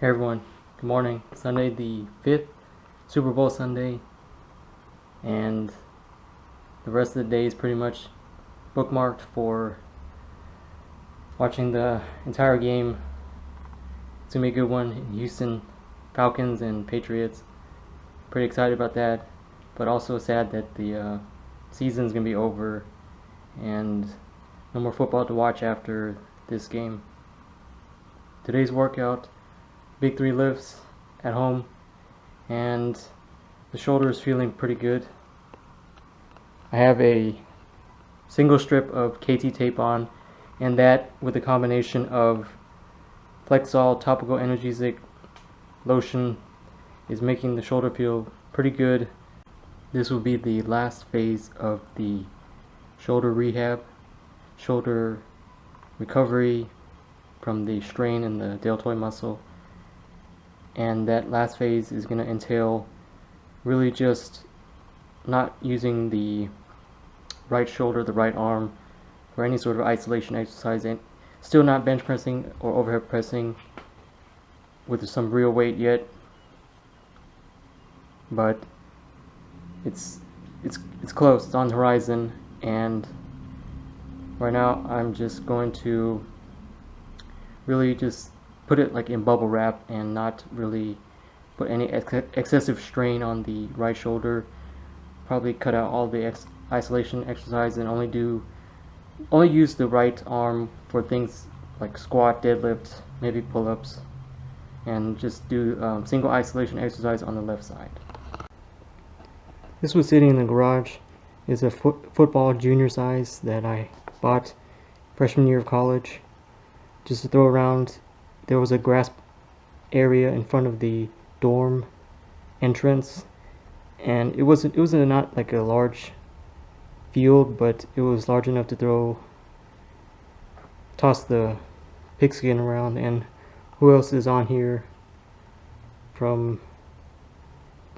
Hey everyone, good morning. Sunday the 5th, Super Bowl Sunday, and the rest of the day is pretty much bookmarked for watching the entire game. It's gonna be a good one in Houston, Falcons and Patriots. Pretty excited about that, but also sad that the season's gonna be over and no more football to watch after this game. Today's workout, big 3 lifts at home, and the shoulder is feeling pretty good. I have a single strip of KT tape on, and that with a combination of Flexol topical analgesic lotion is making the shoulder feel pretty good. This will be the last phase of the shoulder rehab, shoulder recovery from the strain in the deltoid muscle. And that last phase is going to entail really just not using the right shoulder, the right arm for any sort of isolation exercise, and still not bench pressing or overhead pressing with some real weight yet, but it's close, it's on the horizon. And right now I'm just going to really just put it like in bubble wrap and not really put any excessive strain on the right shoulder. Probably cut out all the isolation exercise and only use the right arm for things like squat, deadlift, maybe pull-ups, and just do single isolation exercise on the left side. This was sitting in the garage. It's a football junior size that I bought freshman year of college just to throw around. There was a grass area in front of the dorm entrance, and it wasn't not like a large field, but it was large enough to toss the pigskin around. And who else is on here from,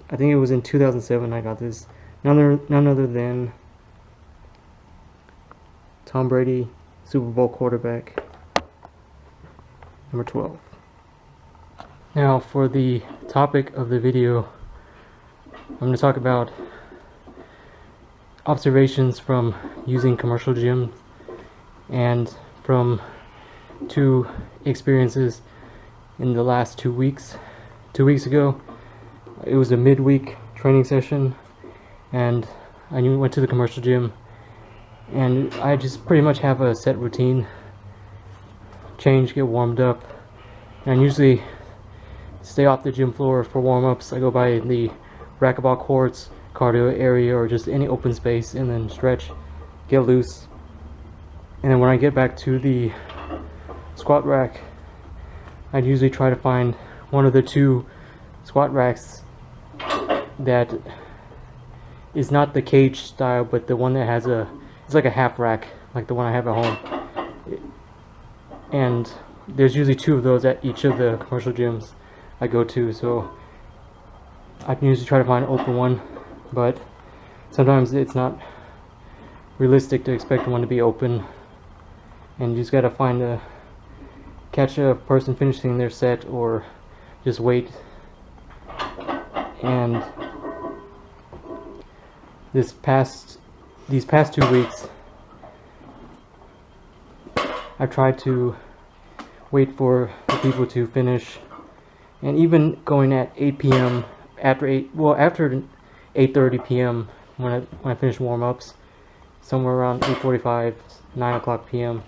I think it was in 2007 I got this, none other than Tom Brady, Super Bowl quarterback, number 12. Now for the topic of the video, I'm going to talk about observations from using commercial gyms and from 2 experiences in the last 2 weeks. 2 weeks ago, it was a midweek training session, and I went to the commercial gym, and I just pretty much have a set routine: change, get warmed up, and I usually stay off the gym floor for warm-ups. I go by the racquetball courts, cardio area, or just any open space, and then stretch, get loose. And then when I get back to the squat rack, I'd usually try to find one of the 2 squat racks that is not the cage style, but the one that has it's like a half rack, like the one I have at home. And there's usually 2 of those at each of the commercial gyms I go to, so I can usually try to find an open one, but sometimes it's not realistic to expect one to be open, and you just gotta catch a person finishing their set or just wait. And these past 2 weeks, I've tried to wait for the people to finish, and even going at 8 p.m. after 8:30 p.m. when I finish warm-ups, somewhere around 8:45, 9 o'clock p.m.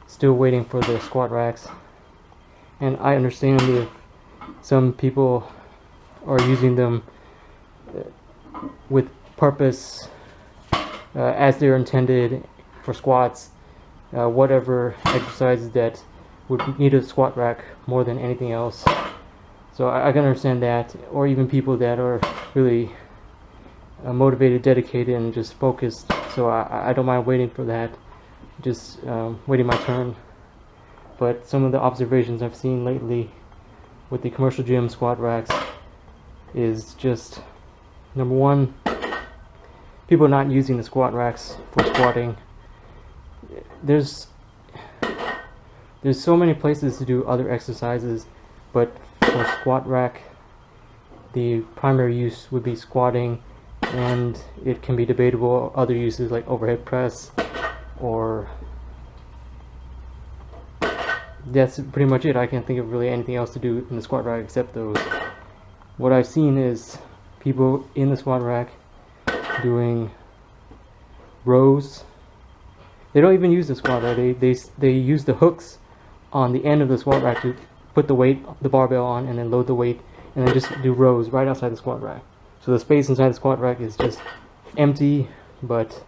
still waiting for the squat racks. And I understand if some people are using them with purpose, as they're intended for squats, whatever exercises that would need a squat rack more than anything else. So I can understand that, or even people that are really motivated, dedicated, and just focused. So I don't mind waiting for that, just waiting my turn. But some of the observations I've seen lately with the commercial gym squat racks is just, number 1, people not using the squat racks for squatting. There's so many places to do other exercises, but for squat rack. The primary use would be squatting, and it can be debatable other uses like overhead press, or that's pretty much it. I can't think of really anything else to do in the squat rack except those. What I've seen is people in the squat rack doing rows. They don't even use the squat rack. They use the hooks on the end of the squat rack to put the weight, the barbell on, and then load the weight, and then just do rows right outside the squat rack. So the space inside the squat rack is just empty, but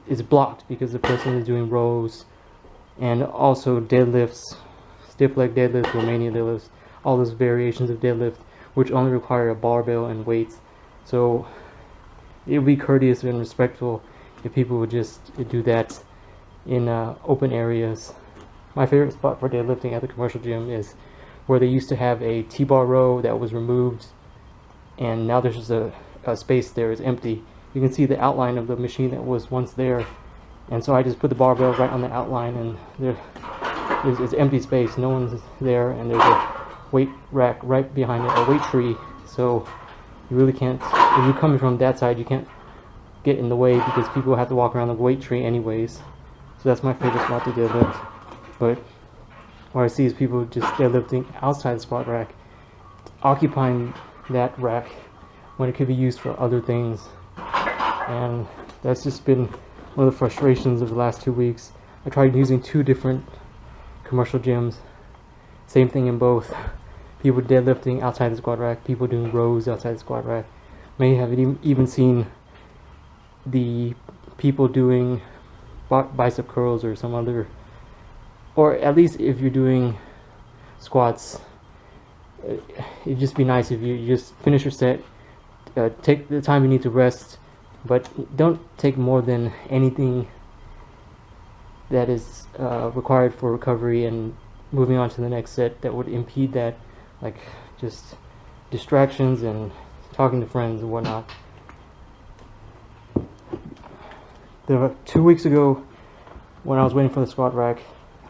it's blocked because the person is doing rows, and also deadlifts, stiff leg deadlifts, Romania deadlifts, all those variations of deadlift, which only require a barbell and weights. So it would be courteous and respectful if people would just do that in open areas. My favorite spot for deadlifting at the commercial gym is where they used to have a T-bar row that was removed, and now there's just a space there. It's empty. You can see the outline of the machine that was once there, and so I just put the barbell right on the outline, and it's empty space. No one's there, and there's a weight rack right behind it, a weight tree. So you really can't, if you're coming from that side, you can't get in the way because people have to walk around the weight tree anyways. So that's my favorite spot to deadlift. But what I see is people just deadlifting outside the squat rack, occupying that rack when it could be used for other things. And that's just been one of the frustrations of the last 2 weeks. I tried using 2 different commercial gyms. Same thing in both. People deadlifting outside the squat rack, people doing rows outside the squat rack. May have even seen the people doing bicep curls or some other, or at least if you're doing squats, it'd just be nice if you just finish your set, take the time you need to rest, but don't take more than anything that is required for recovery and moving on to the next set that would impede that, like just distractions and talking to friends and whatnot. 2 weeks ago, when I was waiting for the squat rack,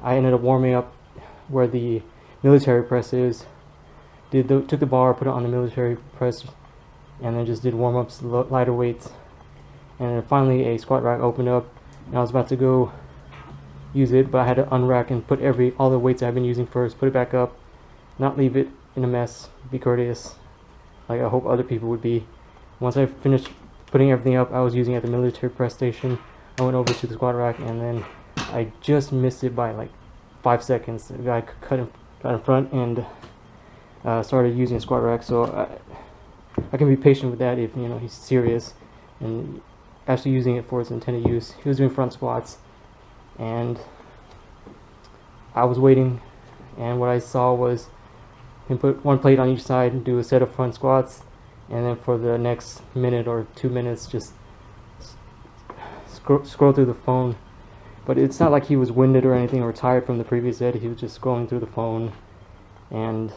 I ended up warming up where the military press is. Took the bar, put it on the military press, and then just did warm-ups, lighter weights. And then finally a squat rack opened up, and I was about to go use it, but I had to unrack and put all the weights I've been using first, put it back up, not leave it in a mess, be courteous, like I hope other people would be. Once I finished putting everything up I was using at the military press station, I went over to the squat rack, and then I just missed it by like 5 seconds. The guy got in front and started using a squat rack. So I can be patient with that if he's serious and actually using it for its intended use. He was doing front squats, and I was waiting, and what I saw was him put one plate on each side and do a set of front squats, and then for the next minute or 2 minutes just scroll through the phone. But it's not like he was winded or anything or tired from the previous set. He was just scrolling through the phone and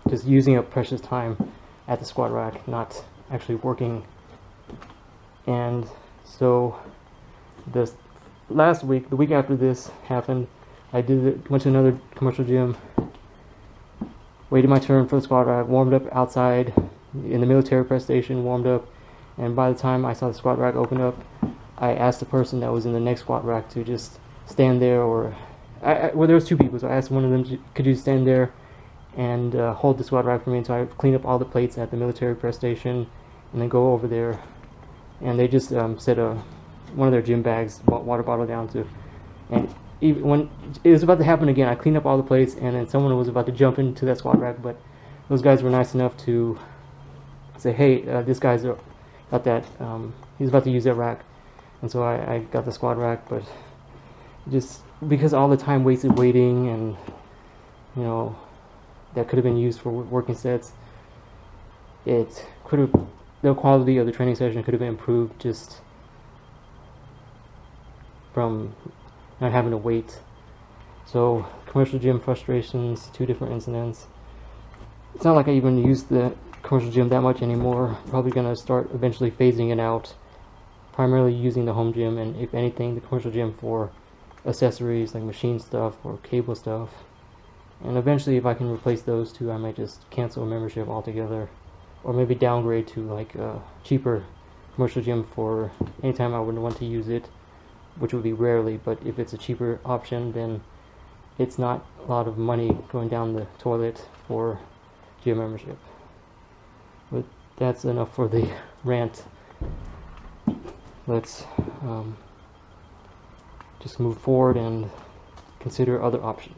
just using up precious time at the squat rack, not actually working. And so this last week, the week after this happened, I went to another commercial gym, waited my turn for the squat rack, warmed up outside in the military press station, warmed up, and by the time I saw the squat rack open up, I asked the person that was in the next squat rack to just stand there, or well, there was 2 people, so I asked one of them, could you stand there and hold the squat rack for me until I clean up all the plates at the military press station, and then go over there. And they just set one of their gym bags, water bottle down to, and even when it was about to happen again, I cleaned up all the plates, and then someone was about to jump into that squat rack, but those guys were nice enough to say, hey, this guy's got that, he's about to use that rack. And so I got the squat rack, but just because all the time wasted waiting, and that could have been used for working sets, the quality of the training session could have been improved just from not having to wait. So commercial gym frustrations, 2 different incidents. It's not like I even use the commercial gym that much anymore. Probably gonna start eventually phasing it out, primarily using the home gym, and if anything the commercial gym for accessories like machine stuff or cable stuff. And eventually, if I can replace those two, I might just cancel a membership altogether, or maybe downgrade to like a cheaper commercial gym for anytime I would want to use it, which would be rarely. But if it's a cheaper option, then it's not a lot of money going down the toilet for gym membership. But that's enough for the rant. Let's just move forward and consider other options.